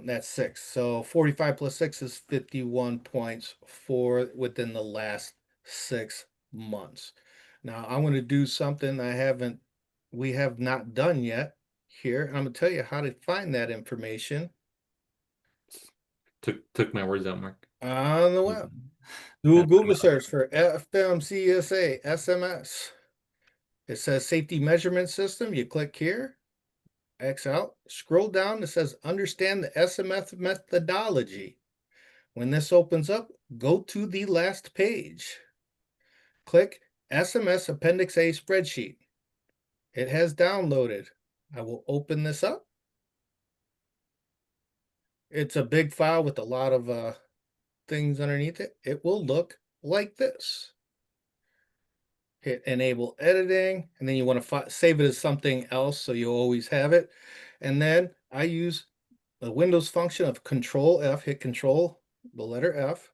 That's 6. So 45 plus 6 is 51 points for within the last 6 months. Now I'm going to do something we have not done yet here. I'm going to tell you how to find that information Took my words out, Mark. on the web. Do a Google search for FMCSA SMS. It says safety measurement system. You click here. X out, scroll down, it says understand the SMS methodology. When this opens up, go to the last page. Click SMS Appendix A spreadsheet. It has downloaded. I will open this up. It's a big file with a lot of things underneath it. It will look like this. Hit enable editing, and then you want to save it as something else so you always have it. And then I use the Windows function of Control F, hit Control, the letter F,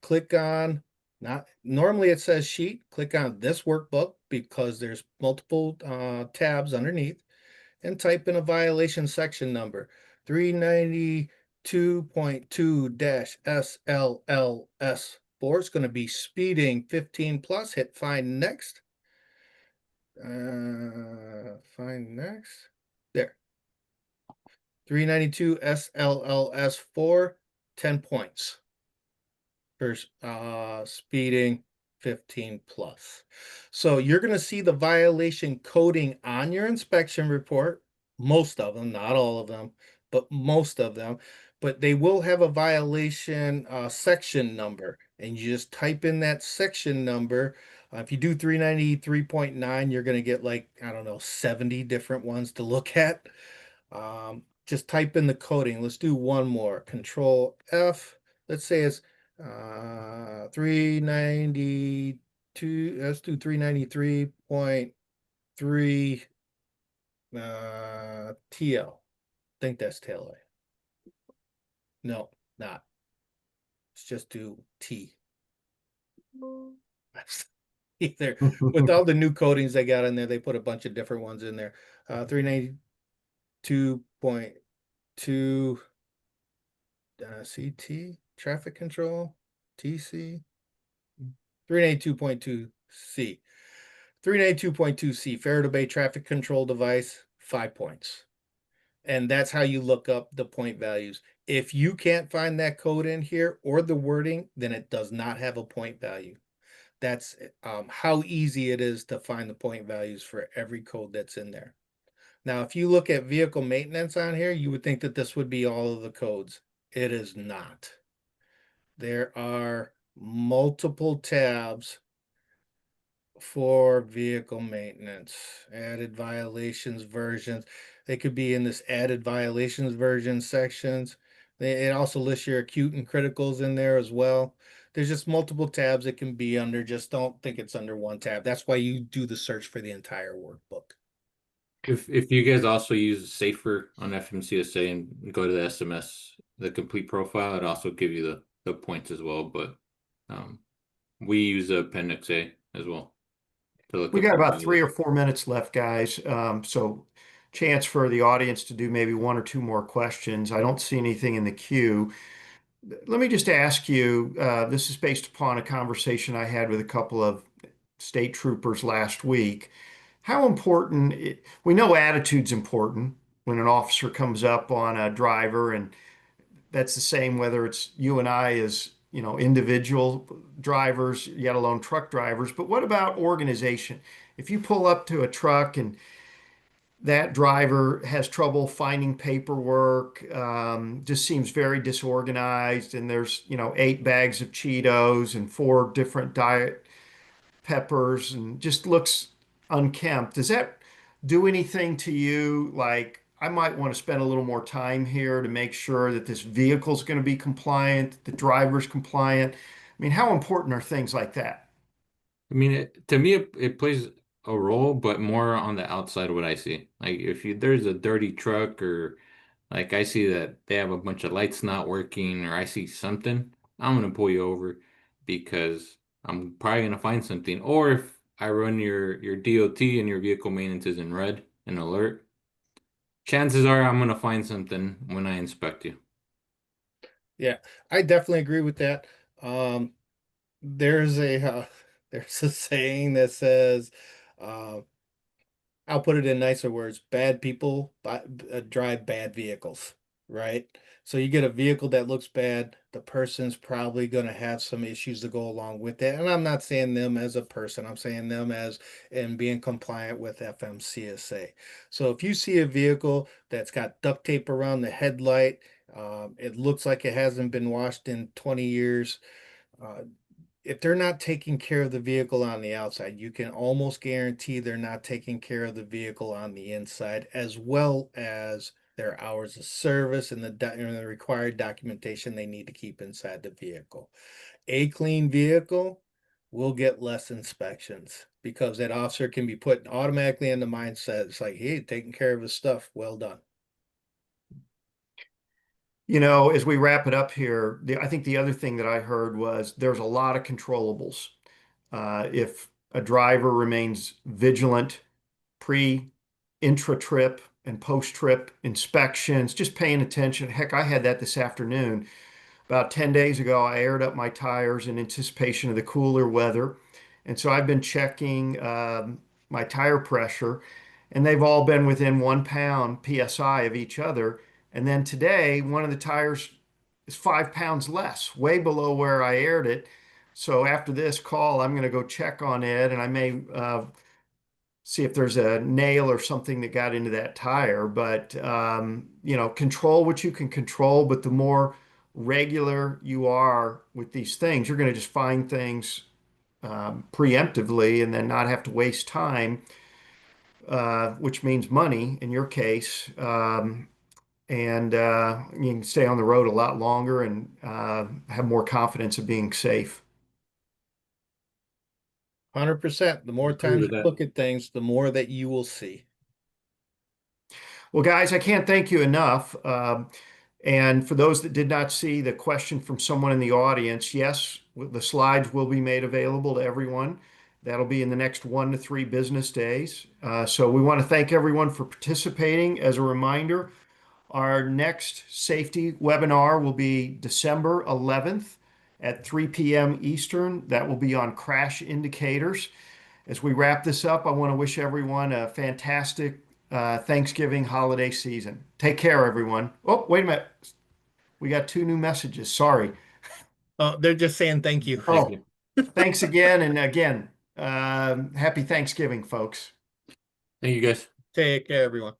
click on, normally it says sheet, click on this workbook because there's multiple tabs underneath, and type in a violation section number, 392.2-SLLS4. It's going to be speeding 15 plus, hit find next. Find next. There. 392 SLLS4, 10 points for speeding 15 plus. So you're going to see the violation coding on your inspection report, most of them, not all of them, but most of them. But they will have a violation section number, and you just type in that section number. If you do 393.9, you're going to get like, I don't know, 70 different ones to look at. Just type in the coding. Let's do one more. Control F. Let's say it's 392. Let's do 393.9. 3 TL. Think that's tail light. No, not. Let's just do T. Either with all the new coatings they got in there, they put a bunch of different ones in there. 392.2 CT traffic control, TC 392.2 C. 392.2 C, Faraday Bay traffic control device, 5 points. And that's how you look up the point values. If you can't find that code in here or the wording, then it does not have a point value. That's how easy it is to find the point values for every code that's in there. Now, if you look at vehicle maintenance on here, you would think that this would be all of the codes. It is not. There are multiple tabs for vehicle maintenance, added violations versions. They could be in this added violations version sections. It also lists your acute and criticals in there as well. There's just multiple tabs it can be under. Just don't think it's under one tab. That's why you do the search for the entire workbook. If you guys also use Safer on FMCSA and go to the SMS, the complete profile, it also give you the points as well. But we use Appendix A as well to look We up got the about 3 or 4 minutes values. left, guys. So chance for the audience to do maybe one or two more questions. I don't see anything in the queue. Let me just ask you, this is based upon a conversation I had with a couple of state troopers last week. How important, we know attitude's important when an officer comes up on a driver, and that's the same whether it's you and I as, individual drivers, yet alone truck drivers. But what about organization? If you pull up to a truck and that driver has trouble finding paperwork, just seems very disorganized, and there's, 8 bags of Cheetos and 4 different diet peppers and just looks unkempt. Does that do anything to you? Like, I might want to spend a little more time here to make sure that this vehicle's going to be compliant, the driver's compliant. I mean, how important are things like that? I mean, to me, it plays a role, but more on the outside of what I see. Like if there's a dirty truck or like I see that they have a bunch of lights not working or I see something, I'm gonna pull you over because I'm probably gonna find something. Or if I run your DOT and your vehicle maintenance is in red, an alert, chances are I'm gonna find something when I inspect you. Yeah, I definitely agree with that. Um, there's a there's a saying that says, uh, I'll put it in nicer words, bad people drive bad vehicles, right? So you get a vehicle that looks bad, the person's probably going to have some issues to go along with it. And I'm not saying them as a person, I'm saying them as in being compliant with FMCSA. So if you see a vehicle that's got duct tape around the headlight, it looks like it hasn't been washed in 20 years. Uh, if they're not taking care of the vehicle on the outside, you can almost guarantee they're not taking care of the vehicle on the inside, as well as their hours of service and the required documentation they need to keep inside the vehicle. A clean vehicle will get less inspections because that officer can be put automatically in the mindset. It's like, hey, taking care of his stuff. Well done. As we wrap it up here, I think the other thing that I heard was there's a lot of controllables. If a driver remains vigilant pre, intra-trip, and post-trip inspections, just paying attention. Heck, I had that this afternoon. About 10 days ago, I aired up my tires in anticipation of the cooler weather. And so I've been checking my tire pressure, and they've all been within 1 pound PSI of each other. And then today, one of the tires is 5 pounds less, way below where I aired it. So after this call, I'm going to go check on it, and I may see if there's a nail or something that got into that tire. But control what you can control. But the more regular you are with these things, you're going to just find things preemptively and then not have to waste time, which means money in your case. And you can stay on the road a lot longer and have more confidence of being safe. 100%. The more Agree times with you that. look at things, the more that you will see. Well, guys, I can't thank you enough. And for those that did not see the question from someone in the audience, yes, the slides will be made available to everyone. That'll be in the next 1 to 3 business days. So we want to thank everyone for participating. As a reminder, our next safety webinar will be December 11th at 3 p.m. Eastern. That will be on crash indicators. As we wrap this up, I want to wish everyone a fantastic Thanksgiving holiday season. Take care, everyone. Oh, wait a minute. We got 2 new messages. Sorry. Oh, they're just saying thank you. Thank Oh, you. thanks again. And again, happy Thanksgiving, folks. Thank you, guys. Take care, everyone.